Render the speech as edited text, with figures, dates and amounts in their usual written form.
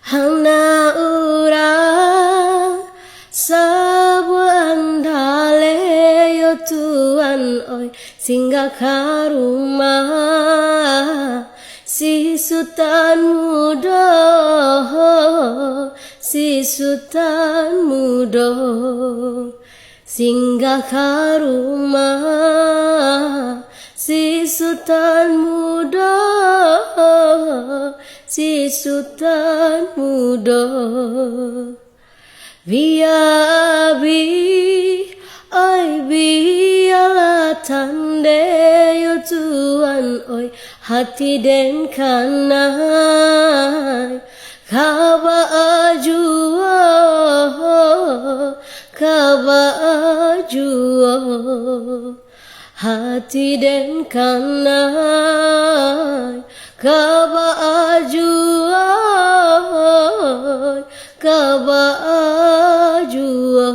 hana urang sabuan dale yo Tuhan oi singgah ka rumah si Sultan muda, si Sultan muda, singgah ka rumah si Sultan muda, si Sultan muda. Via bi oi biarlah tande yo Tuhan oi hati den kanai kaba ajua hati den kanai kaba ajua kaba ajua.